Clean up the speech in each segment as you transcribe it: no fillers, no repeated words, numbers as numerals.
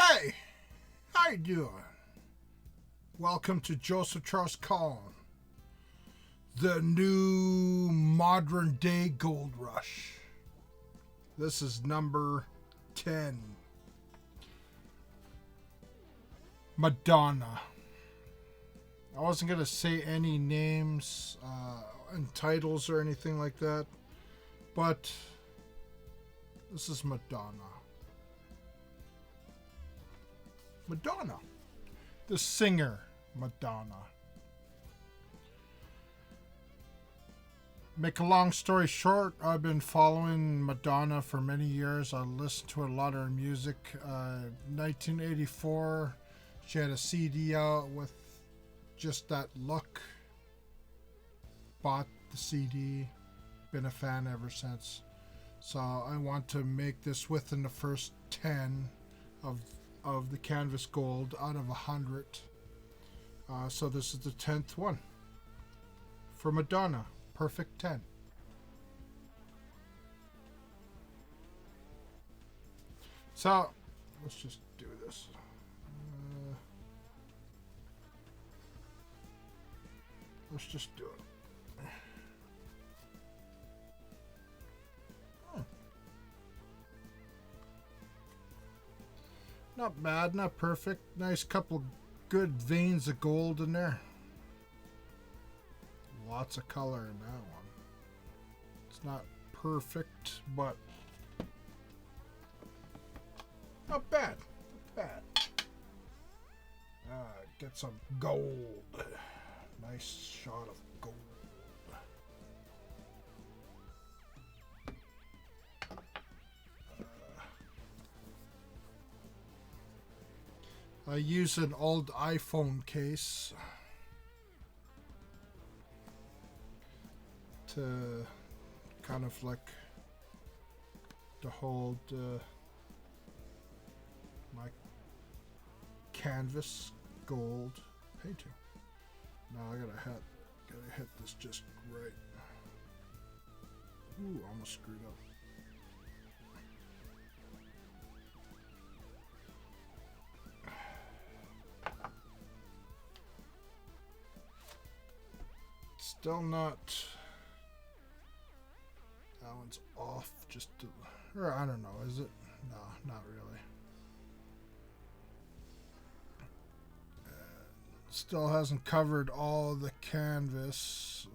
Hey, how you doing? Welcome to Joseph Charles Colin, the new modern day gold rush. This is number 10. Madonna. I wasn't going to say any names and titles or anything like that, but this is Madonna. Madonna. The singer, Madonna. Make a long story short, I've been following Madonna for many years. I listened to a lot of her music. 1984, she had a CD out with just that look. Bought the CD. Been a fan ever since. So I want to make this within the first 10 of the Canvas Gold out of 100. So this is the 10th one for Madonna. Perfect 10. So let's just do this. Let's just do it. Not bad, not perfect. Nice couple good veins of gold in there. Lots of color in that one. It's not perfect, but not bad. Not bad. Get some gold. Nice shot of gold. I use an old iPhone case to kind of like to hold my canvas gold painting. Now I gotta hit this just right. Ooh, almost screwed up. Still not. That one's off. Just to, or I don't know. Is it? No, not really. Still hasn't covered all the canvas.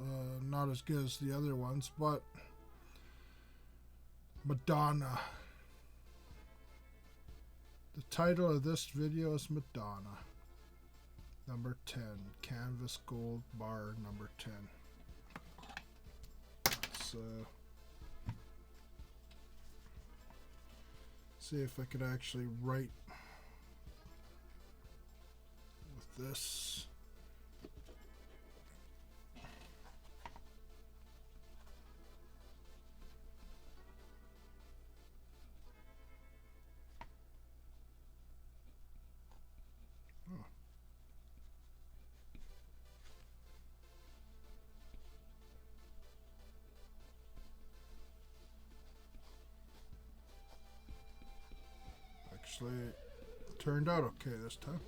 Not as good as the other ones, but Madonna. The title of this video is Madonna. Number 10. Canvas Gold Bar number 10. Let's see if I could actually write with this. Actually, it turned out okay this time.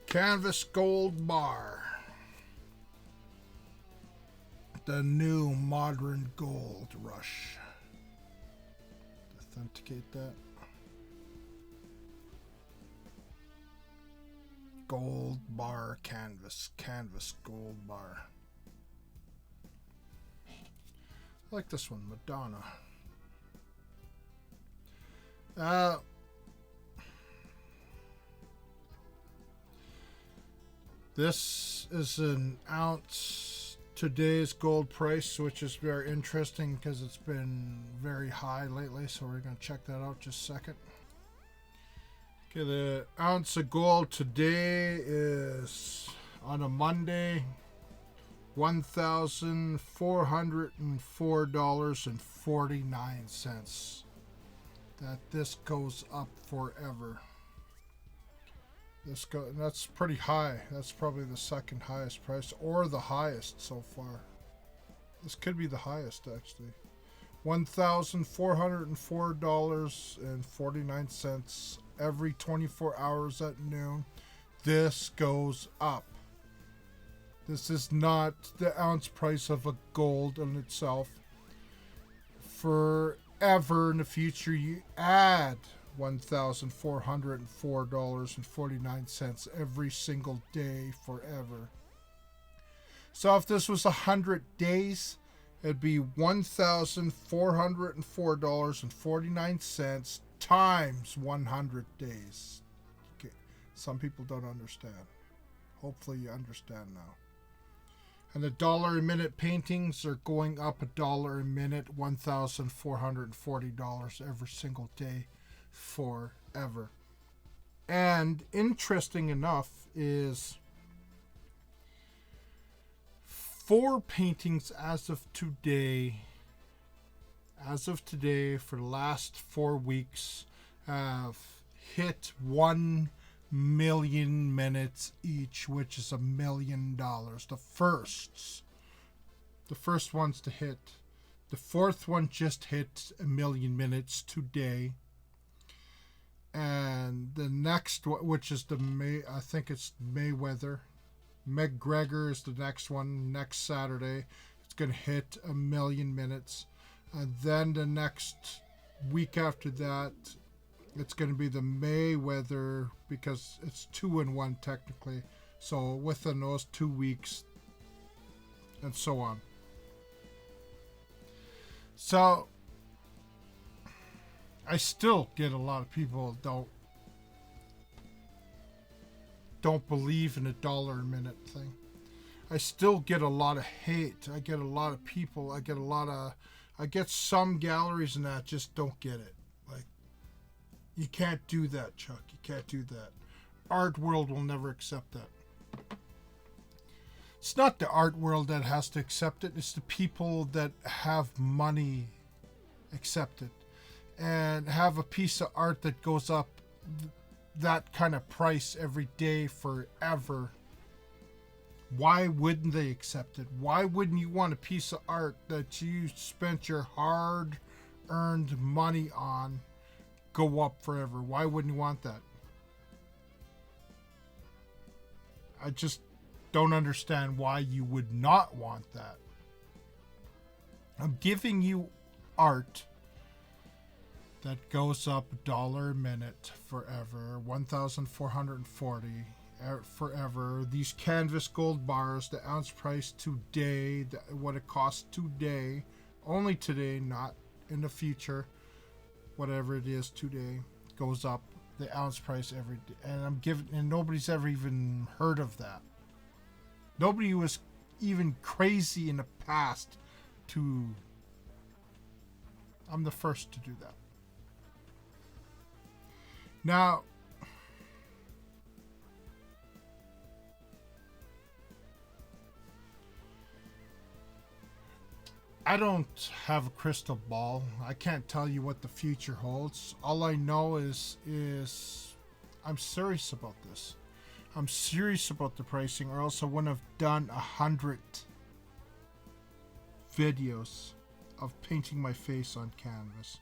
Canvas Gold Bar. The new modern gold rush. Authenticate that. Gold bar canvas. Canvas gold bar. I like this one, Madonna. This is an ounce today's gold price, which is very interesting because it's been very high lately. So we're going to check that out just a second. Okay, the ounce of gold today is on a Monday. $1,404.49. That this goes up forever. That's pretty high. That's probably the second highest price, or the highest so far. This could be the highest, actually. $1,404.49 every 24 hours at noon. This goes up. This is not the ounce price of a gold in itself. Forever in the future, you add $1,404.49 every single day forever. So if this was 100 days, it'd be $1,404.49 times 100 days. Okay. Some people don't understand. Hopefully you understand now. And the dollar a minute paintings are going up $1 a minute, $1,440 every single day forever. And interesting enough is 4 paintings as of today for the last 4 weeks have hit 1 million minutes each, which is $1 million. The first ones to hit. The fourth one just hit 1 million minutes today. And the next one, which is I think it's McGregor is the next one, next Saturday. It's going to hit 1 million minutes. And then the next week after that, it's going to be the Mayweather, because it's 2 in 1 technically. So within those 2 weeks, and so on. So I still get a lot of people don't believe in a dollar a minute thing. I still get a lot of hate. I get a lot of people. I get some galleries and that just don't get it. Like, you can't do that, Chuck. You can't do that. Art world will never accept that. It's not the art world that has to accept it. It's the people that have money accept it. And have a piece of art that goes up that kind of price every day forever. Why wouldn't they accept it? Why wouldn't you want a piece of art that you spent your hard-earned money on go up forever? Why wouldn't you want that? I just don't understand why you would not want that. I'm giving you art that goes up $1 a minute forever, 1,440 forever. These canvas gold bars, the ounce price today, what it costs today, only today, not in the future. Whatever it is today goes up the ounce price every day, and nobody's ever even heard of that. Nobody was even crazy in the past to. I'm the first to do that. Now, I don't have a crystal ball. I can't tell you what the future holds. All I know is I'm serious about this. I'm serious about the pricing, or else I wouldn't have done 100 videos of painting my face on canvas.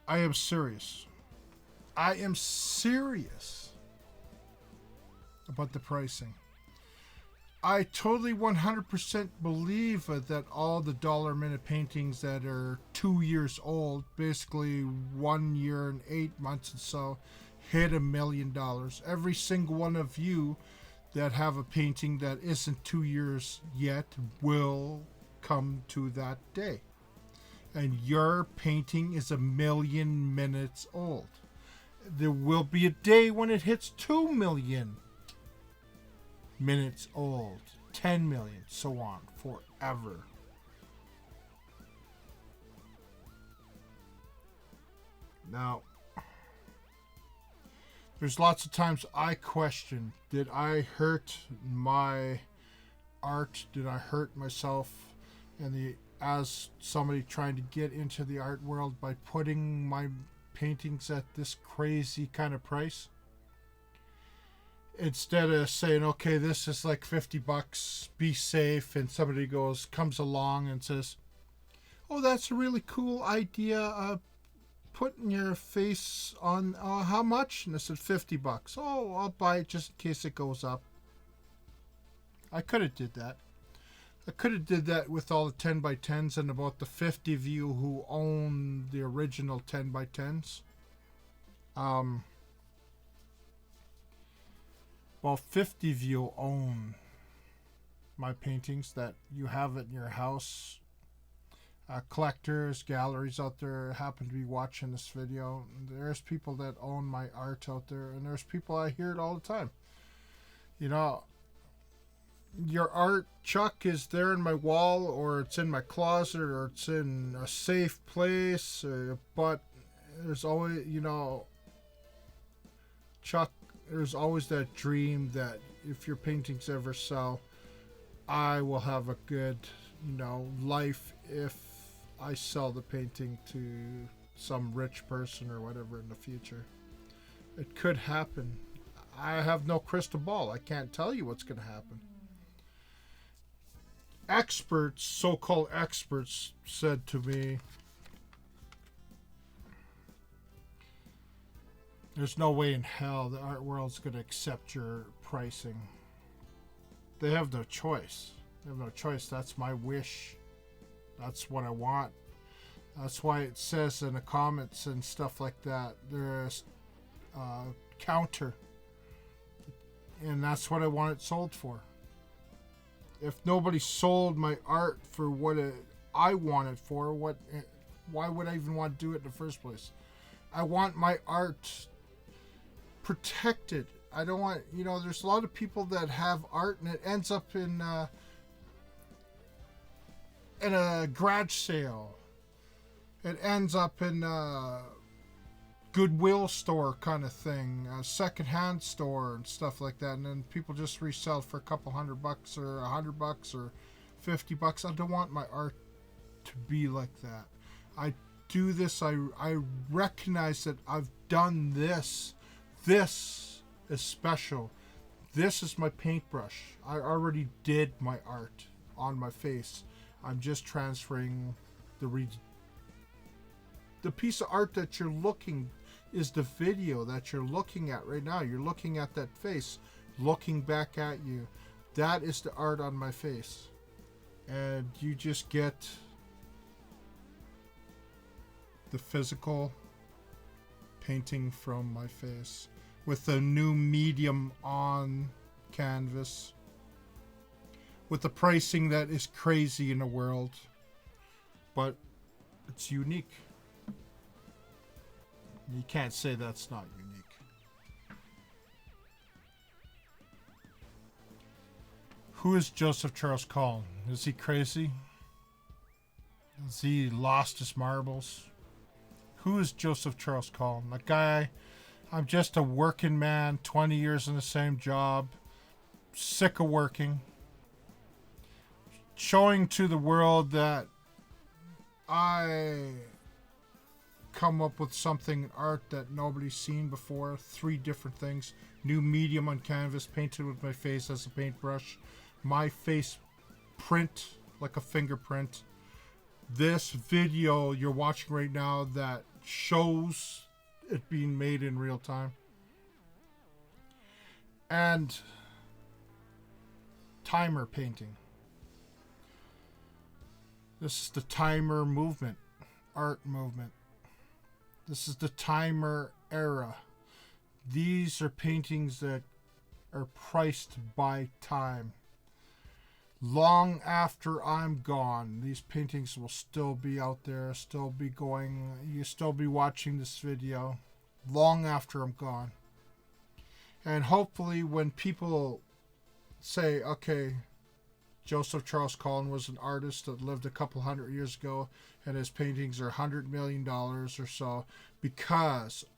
I am serious. I am serious about the pricing. I totally 100% believe that all the dollar a minute paintings that are 2 years old, basically 1 year and 8 months and so, hit $1 million. Every single one of you that have a painting that isn't 2 years yet will come to that day. And your painting is 1 million minutes old. There will be a day when it hits 2 million minutes old, 10 million, so on, forever. Now, there's lots of times I question, did I hurt my art? Did I hurt myself as somebody trying to get into the art world by putting my paintings at this crazy kind of price? instead of saying, okay, this is like $50, be safe, and somebody comes along and says, oh, that's a really cool idea, putting your face on, how much? And I said, $50. Oh, I'll buy it just in case it goes up. I could have did that. I could have did that with all the 10 by 10s and about the 50 of you who own the original 10 by 10s. Well, 50 of you own my paintings that you have it in your house. Collectors, galleries out there happen to be watching this video. There's people that own my art out there, and there's people, I hear it all the time. You know, your art, Chuck, is there in my wall, or it's in my closet, or it's in a safe place, but there's always, you know, Chuck, there's always that dream that if your paintings ever sell, I will have a good, you know, life if I sell the painting to some rich person or whatever in the future. It could happen. I have no crystal ball. I can't tell you what's going to happen. Experts, so-called experts, said to me, there's no way in hell the art world's going to accept your pricing. They have no choice. They have no choice. That's my wish. That's what I want. That's why it says in the comments and stuff like that, there's counter. And that's what I want it sold for. If nobody sold my art for what I want it for, why would I even want to do it in the first place? I want my art protected. I don't want, you know, there's a lot of people that have art and it ends up in a garage sale. It ends up in a Goodwill store kind of thing, a secondhand store and stuff like that, and then people just resell for a couple $100 or $100 or $50. I don't want my art to be like that. I do this. I recognize that I've done this. This is special. This is my paintbrush. I already did my art on my face. I'm just transferring the piece of art that you're looking is the video that you're looking at right now. You're looking at that face, looking back at you. That is the art on my face. And you just get the physical painting from my face with a new medium on canvas, with the pricing that is crazy in the world, but it's unique. You can't say that's not unique. Who is Joseph Charles Colin? Is he crazy? Has he lost his marbles? Who is Joseph Charles Colin? A guy, I'm just a working man, 20 years in the same job, sick of working, showing to the world that I come up with something in art that nobody's seen before. 3 different things. New medium on canvas, painted with my face as a paintbrush. My face print like a fingerprint. This video you're watching right now that shows it being made in real time. And timer painting. This is the timer movement, art movement. This is the timer era. These are paintings that are priced by time. Long after I'm gone, these paintings will still be out there, still be going. You still be watching this video long after I'm gone. And hopefully when people say, okay, Joseph Charles Colin was an artist that lived a couple hundred years ago, and his paintings are $100 million or so,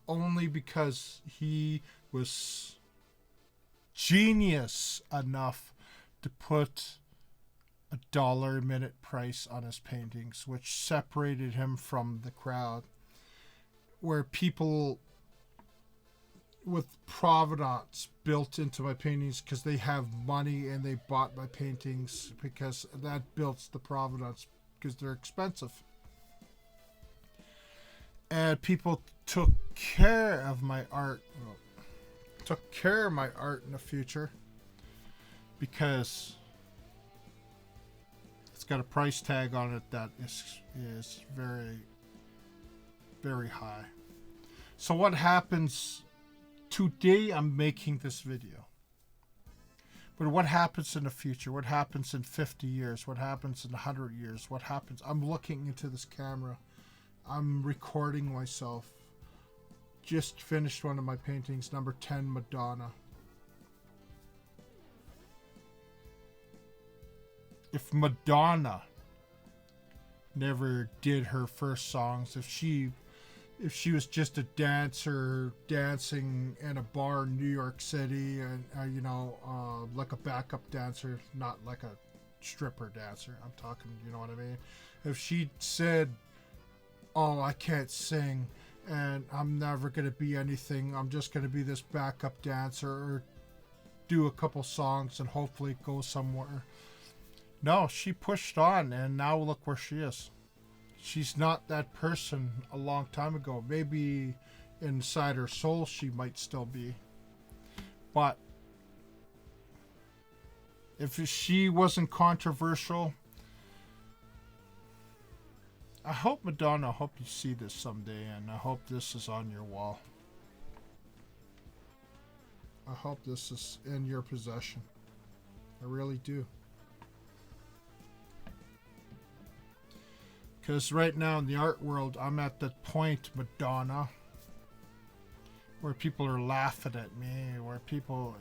only because he was genius enough to put $1 a minute price on his paintings, which separated him from the crowd, where people with provenance built into my paintings because they have money and they bought my paintings because that builds the provenance because they're expensive. And people took care of my art. Well, took care of my art in the future because it's got a price tag on it that is very, very high. So what happens today? I'm making this video. But what happens in the future? What happens in 50 years? What happens in 100 years? What happens? I'm looking into this camera. I'm recording myself. Just finished one of my paintings, number 10, Madonna. If Madonna never did her first songs, if she was just a dancer dancing in a bar in New York City and like a backup dancer, not like a stripper dancer, I'm talking, you know what I mean? If she said, oh, I can't sing and I'm never going to be anything, I'm just going to be this backup dancer or do a couple songs and hopefully go somewhere. No, she pushed on and now look where she is. She's not that person a long time ago. Maybe inside her soul she might still be. But if she wasn't controversial, I hope, Madonna, I hope you see this someday, and I hope this is on your wall. I hope this is in your possession. I really do. Because right now in the art world, I'm at that point, Madonna, where people are laughing at me, where people,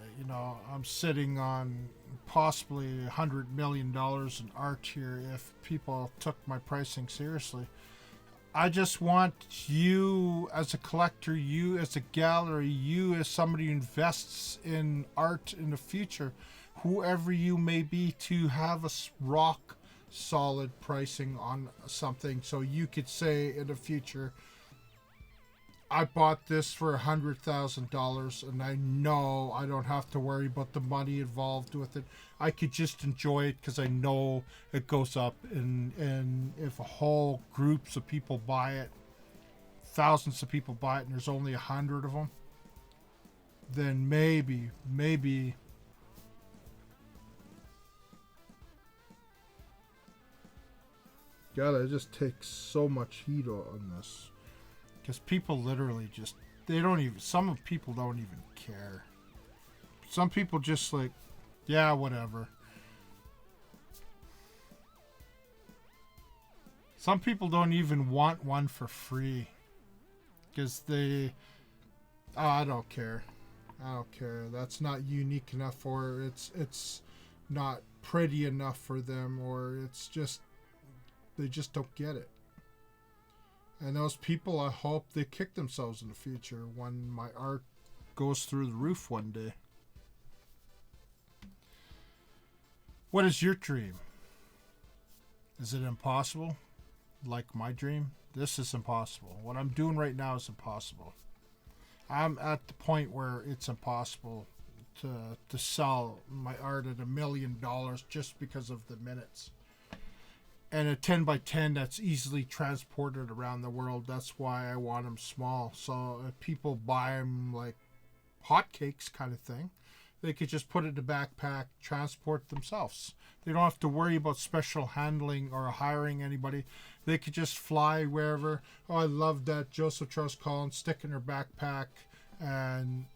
I'm sitting on possibly $100 million in art here if people took my pricing seriously. I just want you as a collector, you as a gallery, you as somebody who invests in art in the future, whoever you may be, to have a rock solid pricing on something so you could say in the future, I bought this for $100,000 and I know I don't have to worry about the money involved with it. I could just enjoy it because I know it goes up, and if a whole groups of people buy it, thousands of people buy it, and there's only 100 of them, then maybe God, I just take so much heat on this. Because people literally just, some people don't even care. Some people just like, yeah, whatever. Some people don't even want one for free. Because I don't care. I don't care. That's not unique enough for her. It's not pretty enough for them, or it's just, they just don't get it. And those people, I hope they kick themselves in the future when my art goes through the roof one day. What is your dream? Is it impossible? Like my dream? This is impossible. What I'm doing right now is impossible. I'm at the point where it's impossible to sell my art at $1 million just because of the minutes. And a 10 by 10 that's easily transported around the world. That's why I want them small. So if people buy them like hotcakes kind of thing, they could just put it in a backpack, transport themselves. They don't have to worry about special handling or hiring anybody. They could just fly wherever. Oh, I love that Joseph Charles Colin, stick in their backpack and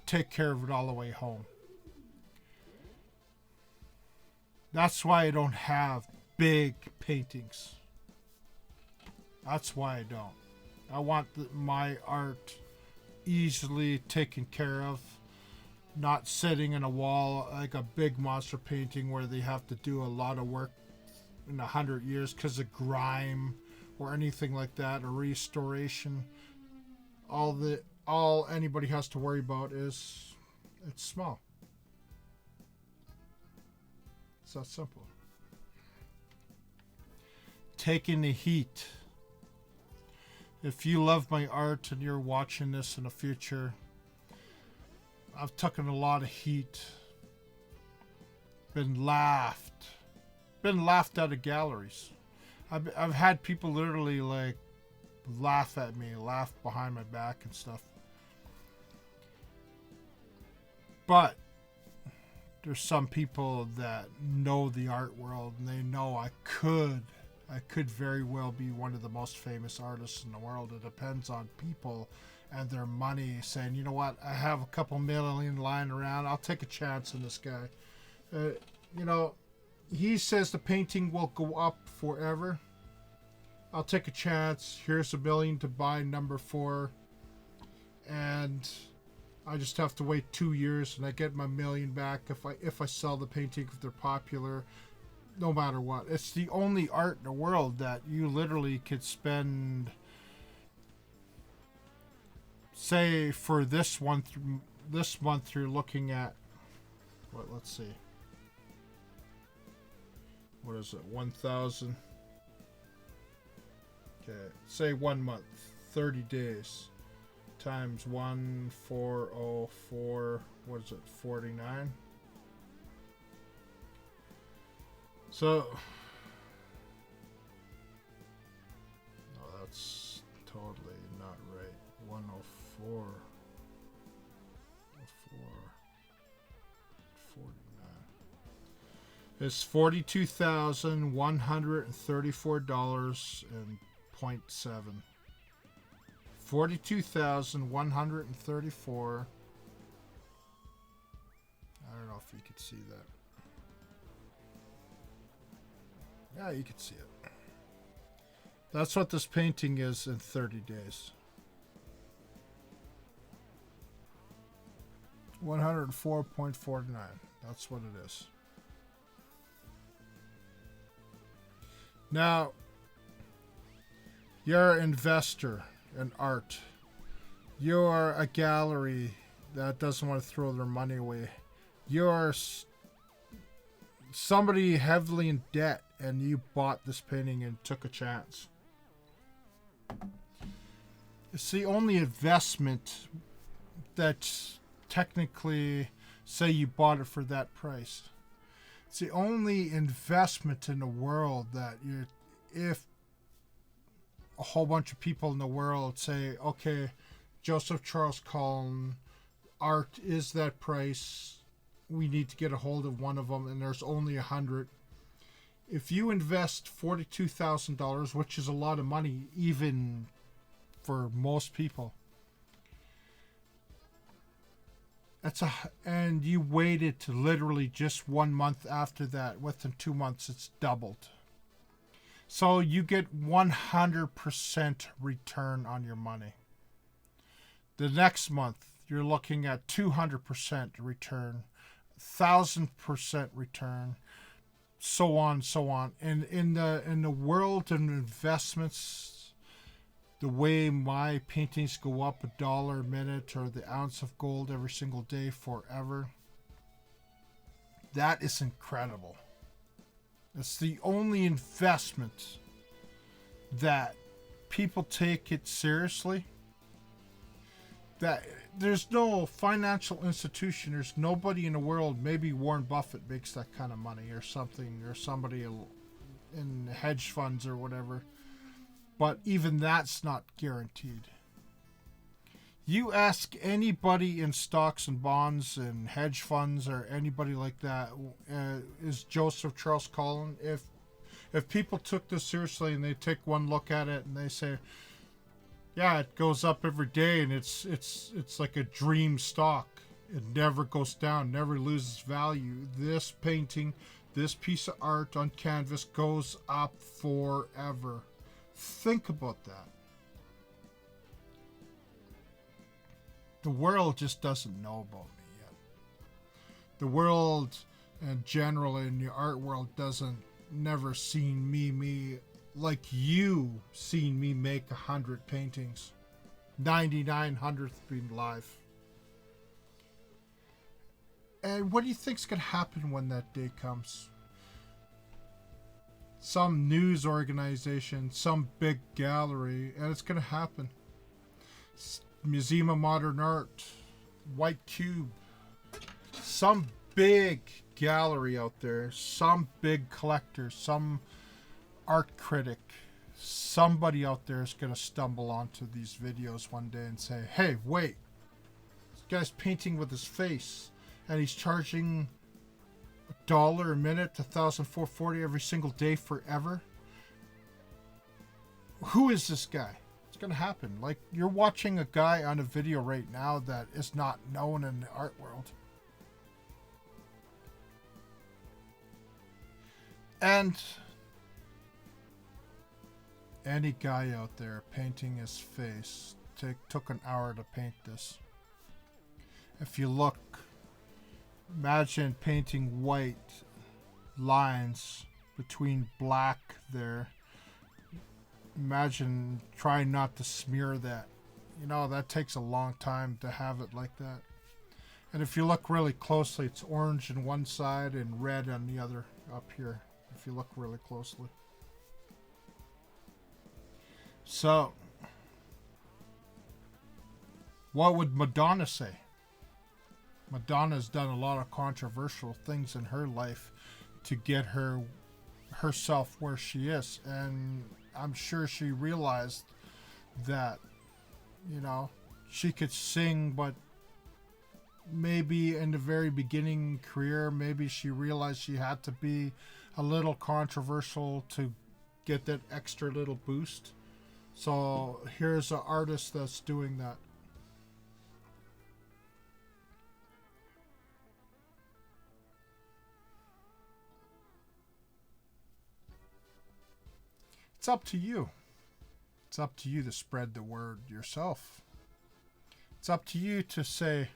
take care of it all the way home. That's why I don't have big paintings. That's why I don't. I want my art easily taken care of, not sitting in a wall like a big monster painting where they have to do a lot of work in 100 years because of grime or anything like that, or restoration. All anybody has to worry about is it's small. It's that simple. Taking the heat. If you love my art and you're watching this in the future, I've taken a lot of heat. Been laughed out of galleries. I've had people literally like laugh at me, laugh behind my back and stuff. But there's some people that know the art world, and they know I could very well be one of the most famous artists in the world. It depends on people and their money saying, you know what, I have a couple million lying around, I'll take a chance on this guy. You know, he says the painting will go up forever. I'll take a chance. Here's $1 million to buy number 4, and I just have to wait 2 years, and I get my $1 million back if I sell the painting, if they're popular, no matter what. It's the only art in the world that you literally could spend, say, for this month you're looking at, what? Let's see. What is it? 1,000. Okay, say 1 month, 30 days, times 1,404. What is it? 49. So, no, that's totally not right. 104. 49. It's $42,134.07. $42,134. I don't know if you could see that. Yeah, you could see it. That's what this painting is in 30 days. 104.49. That's what it is. Now, you're an investor in art. You're a gallery that doesn't want to throw their money away. You're somebody heavily in debt, and you bought this painting and took a chance. It's the only investment that technically, say you bought it for that price. It's the only investment in the world that if a whole bunch of people in the world say, okay, Joseph Charles Colin, art is that price, we need to get a hold of one of them, and there's only 100. If you invest $42,000, which is a lot of money even for most people, and you waited to literally just 1 month after that, within 2 months it's doubled. So you get 100% return on your money. The next month you're looking at 200% return, 1,000% return, so on, so on. And in the world of investments, the way my paintings go up $1 a minute, or the ounce of gold every single day forever, that is incredible. It's the only investment that people take it seriously. That there's no financial institution, there's nobody in the world, maybe Warren Buffett makes that kind of money or something, or somebody in hedge funds or whatever. But even that's not guaranteed. You ask anybody in stocks and bonds and hedge funds or anybody like that, is Joseph Charles Colin, if people took this seriously and they take one look at it and they say, yeah, it goes up every day and it's like a dream stock. It never goes down, never loses value. This painting, this piece of art on canvas goes up forever. Think about that. The world just doesn't know about me yet. The world in general, in the art world, never seen me like you seen me make 100 paintings. 99/100th being live. And what do you think's gonna happen when that day comes? Some news organization, some big gallery, and it's gonna happen. Museum of Modern Art, White Cube, some big gallery out there, some big collector, some art critic, somebody out there is going to stumble onto these videos one day and say, hey, wait, this guy's painting with his face and he's charging $1 a minute to $1,440 every single day forever. Who is this guy? It's going to happen. Like, you're watching a guy on a video right now that is not known in the art world. And any guy out there painting his face took an hour to paint this. If you look, imagine painting white lines between black there. Imagine trying not to smear that. You know, that takes a long time to have it like that. And if you look really closely, it's orange on one side and red on the other up here, if you look really closely. So, what would Madonna say? Madonna's done a lot of controversial things in her life to get herself where she is, and I'm sure she realized that, you know, she could sing, but maybe in the very beginning career, maybe she realized she had to be a little controversial to get that extra little boost. So here's an artist that's doing that. It's up to you. It's up to you to spread the word yourself. It's up to you to say,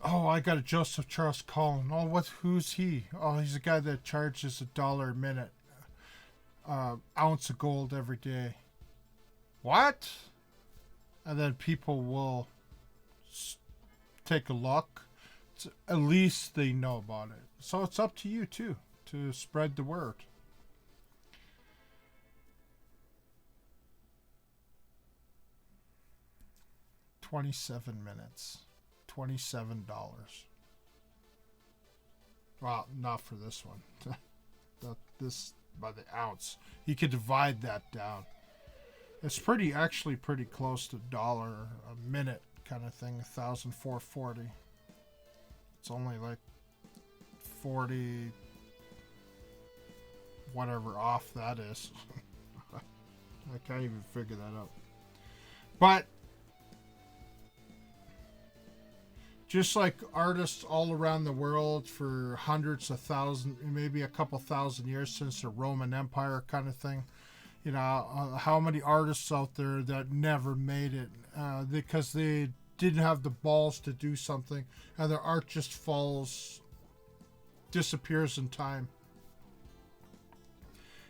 oh, I got a Joseph Charles Colin. Oh, who's he? Oh, he's a guy that charges $1 a minute. Ounce of gold every day. What? And then people will take a look. At least they know about it. So it's up to you too to spread the word. $27 minutes. $27. Well, not for this one. This by the ounce. You could divide that down. It's actually pretty close to $1 a minute kind of thing. 1,440. It's only like 40 whatever off that is. I can't even figure that out. But just like artists all around the world for hundreds of thousands, maybe a couple thousand years since the Roman Empire kind of thing, you know, how many artists out there that never made it because they didn't have the balls to do something, and their art just disappears in time.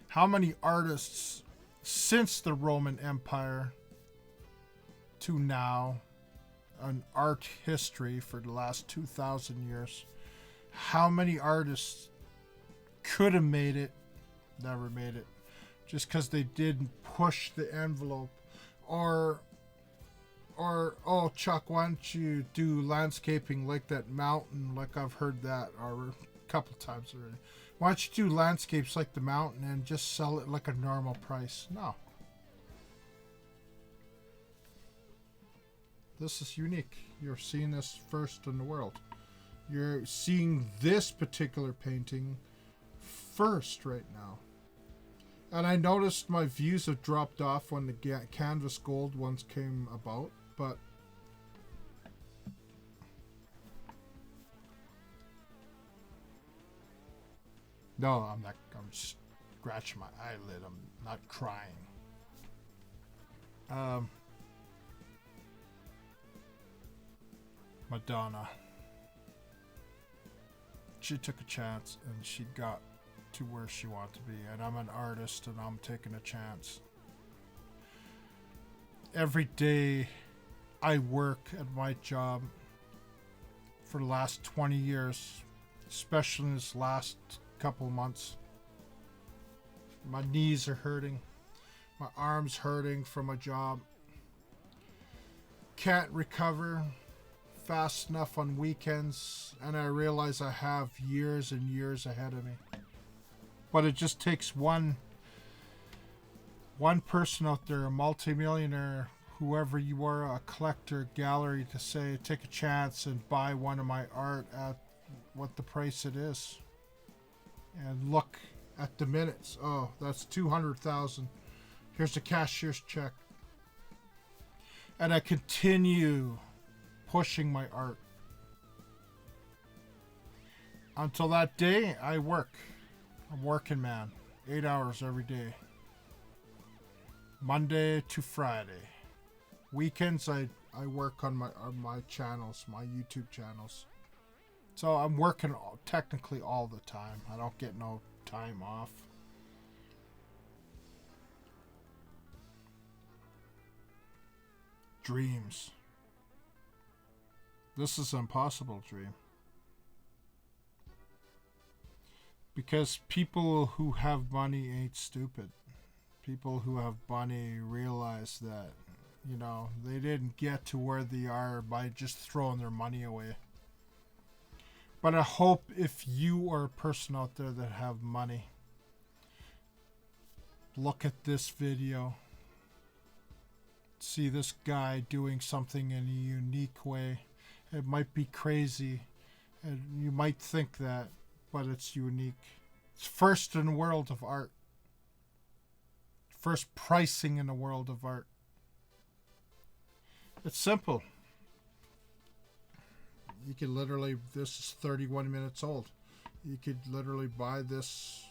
How many artists since the Roman Empire to now, an art history for the last 2,000 years, how many artists could have made it, never made it, just because they didn't push the envelope, or oh, Chuck, why don't you do landscaping like that mountain? Like, I've heard that a couple times already. Why don't you do landscapes like the mountain and just sell it like a normal price? No. This is unique. You're seeing this first in the world. You're seeing this particular painting first right now. And I noticed my views have dropped off when the canvas gold ones came about, but no, I'm not. I'm just scratching my eyelid. I'm not crying. Madonna. She took a chance and she got to where she wanted to be, and I'm an artist and I'm taking a chance. Every day I work at my job for the last 20 years, especially in this last couple of months. My knees are hurting, my arms hurting from my job. Can't recover fast enough on weekends, and I realize I have years and years ahead of me. But it just takes one person out there, a multimillionaire, whoever you are, a collector, gallery, to say, take a chance and buy one of my art at what the price it is. And look at the minutes. Oh, that's 200,000. Here's the cashier's check. And I continue pushing my art. Until that day, I work. I'm working, man. 8 hours every day. Monday to Friday. Weekends, I work on my channels, my YouTube channels. So I'm working technically all the time. I don't get no time off. Dreams. This is an impossible dream. Because people who have money ain't stupid. People who have money realize that, you know, they didn't get to where they are by just throwing their money away. But I hope if you are a person out there that have money, look at this video. See this guy doing something in a unique way. It might be crazy, and you might think that, but it's unique. It's first in the world of art. First pricing in the world of art. It's simple. You could literally, this is 31 minutes old. You could literally buy this.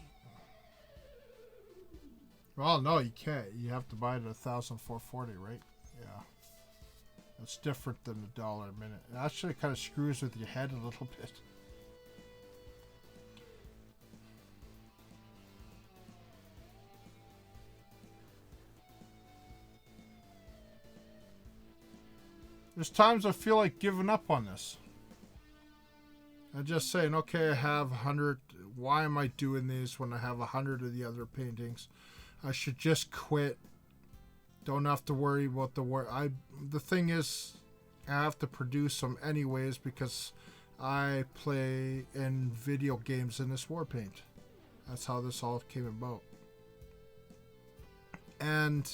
Well, no, you can't. You have to buy it at $1,440, right? Yeah. It's different than $1 a minute. It actually kind of screws with your head a little bit. There's times I feel like giving up on this. I'm just saying, okay, I have 100. Why am I doing these when I have 100 of the other paintings? I should just quit. Don't have to worry about the work. The thing is, I have to produce them anyways because I play in video games in this Warpaint. That's how this all came about. And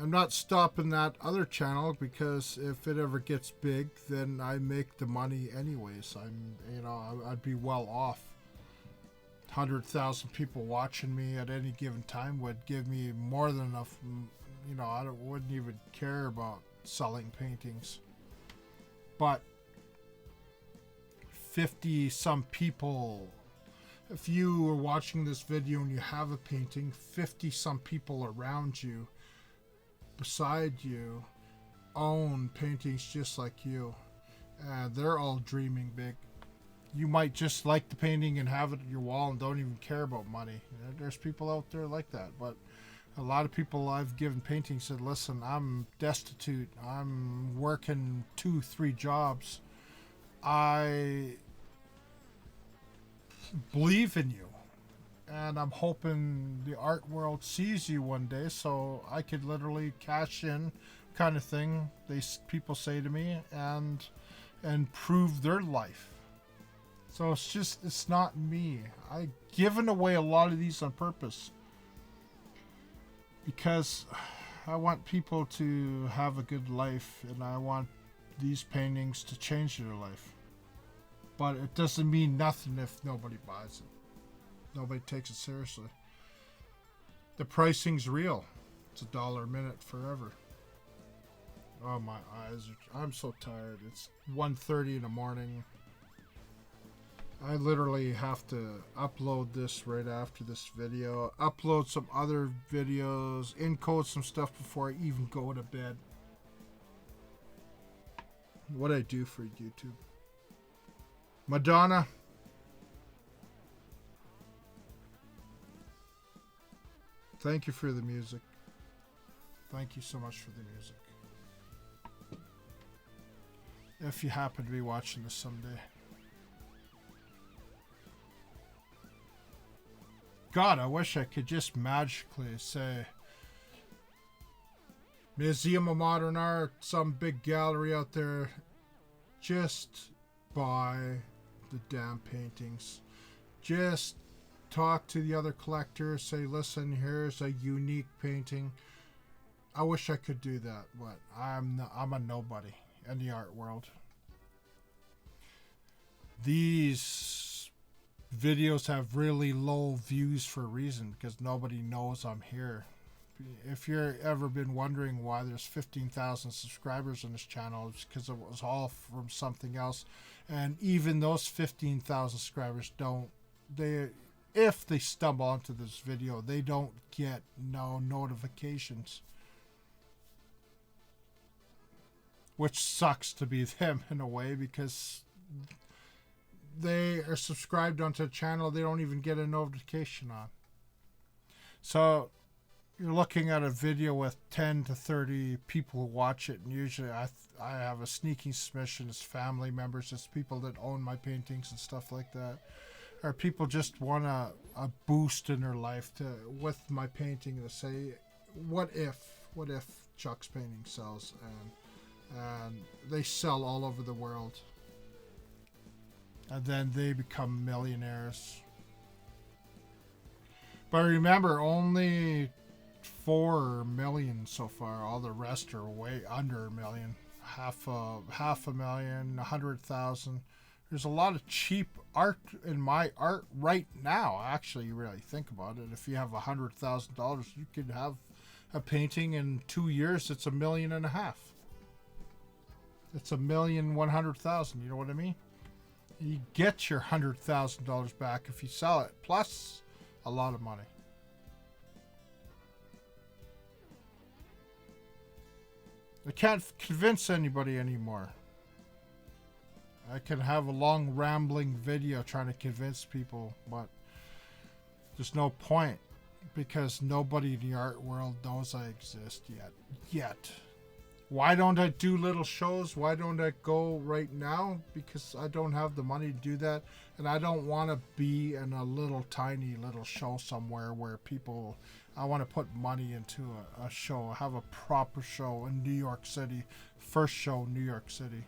I'm not stopping that other channel because if it ever gets big, then I make the money anyways. I'd be well off. 100,000 people watching me at any given time would give me more than enough. You know, I wouldn't even care about selling paintings. But 50 some people, if you are watching this video and you have a painting, 50 some people around you, beside you, own paintings just like you, and they're all dreaming big. You might just like the painting and have it at your wall and don't even care about money. There's people out there like that, but a lot of people I've given paintings said, listen, I'm destitute, I'm working 2-3 jobs, I believe in you. And I'm hoping the art world sees you one day so I could literally cash in, kind of thing, people say to me, and improve their life. So it's not me. I've given away a lot of these on purpose because I want people to have a good life and I want these paintings to change their life. But it doesn't mean nothing if nobody buys it. Nobody takes it seriously. The pricing's real. It's $1 a minute forever. Oh, my eyes are... I'm so tired. It's 1:30 in the morning. I literally have to upload this right after this video. Upload some other videos. Encode some stuff before I even go to bed. What I do for YouTube. Madonna. Thank you for the music. Thank you so much for the music. If you happen to be watching this someday. God, I wish I could just magically say Museum of Modern Art, some big gallery out there, just buy the damn paintings. Just talk to the other collectors. Say, listen, here's a unique painting. I wish I could do that, but I'm a nobody in the art world. These videos have really low views for a reason, because nobody knows I'm here. If you've ever been wondering why there's 15,000 subscribers on this channel, it's because it was all from something else. And even those 15,000 subscribers if they stumble onto this video, they don't get no notifications. Which sucks to be them in a way, because they are subscribed onto a channel they don't even get a notification on. So you're looking at a video with 10 to 30 people who watch it, and usually I have a sneaking suspicion it's family members, it's people that own my paintings and stuff like that, or people just want a boost in their life with my painting to say, what if Chuck's painting sells, and they sell all over the world, and then they become millionaires. But remember, only 4 million so far. All the rest are way under a million. Half a million, 100,000. There's a lot of cheap art in my art right now. Actually, you really think about it. If you have $100,000, you could have a painting in 2 years. It's $1.5 million. It's $1,100,000. You know what I mean? You get your $100,000 back if you sell it, plus a lot of money. I can't convince anybody anymore. I can have a long rambling video trying to convince people, but there's no point, because nobody in the art world knows I exist yet. Why don't I do little shows? Why don't I go right now? Because I don't have the money to do that, and I don't want to be in a tiny little show somewhere where people... I want to put money into a show, have a proper show in New York City. First show, New York City.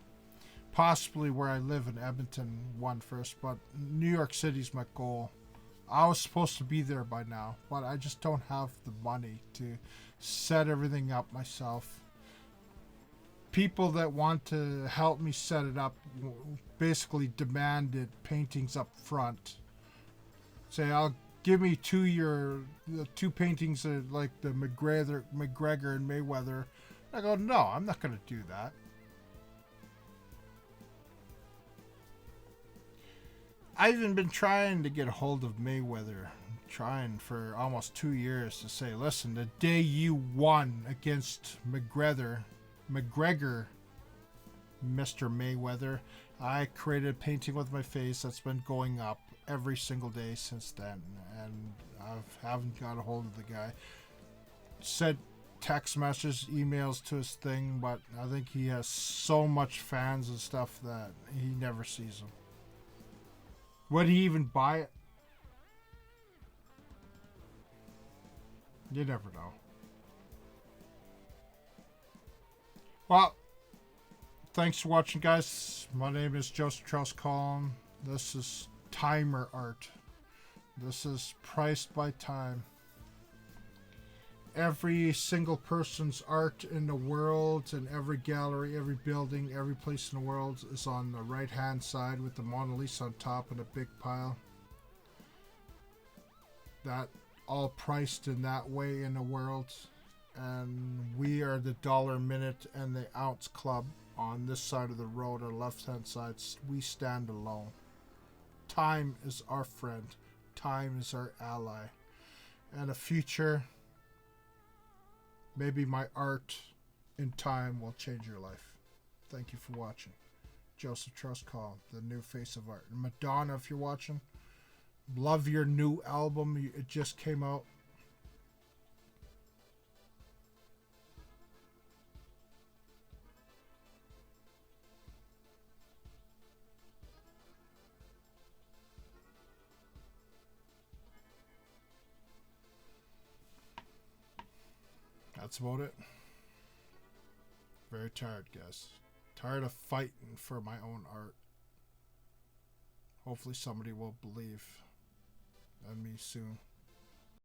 Possibly where I live in Edmonton, one first, but New York City's my goal. I was supposed to be there by now, but I just don't have the money to set everything up myself. People that want to help me set it up basically demanded paintings up front. Say, I'll give me two paintings like the McGregor and Mayweather. I go, no, I'm not going to do that. I've even been trying to get a hold of Mayweather, trying for almost 2 years to say, listen, the day you won against McGregor, Mr. Mayweather, I created a painting with my face that's been going up every single day since then, and I haven't got a hold of the guy. Sent text messages, emails to his thing, but I think he has so much fans and stuff that he never sees them. Would he even buy it? You never know. Well, thanks for watching, guys. My name is CHARLES COLIN. This is timer art. This is priced by time. Every single person's art in the world, in every gallery, every building, every place in the world is on the right hand side with the Mona Lisa on top in a big pile. That all priced in that way in the world. And we are the dollar minute and the ounce club on this side of the road, our left hand side. We stand alone. Time is our friend. Time is our ally. And a future, maybe my art in time will change your life. Thank you for watching. CHARLES COLIN, the new face of art. Madonna, if you're watching, love your new album. It just came out. That's about it. Very tired, guys. Tired of fighting for my own art. Hopefully somebody will believe in me soon.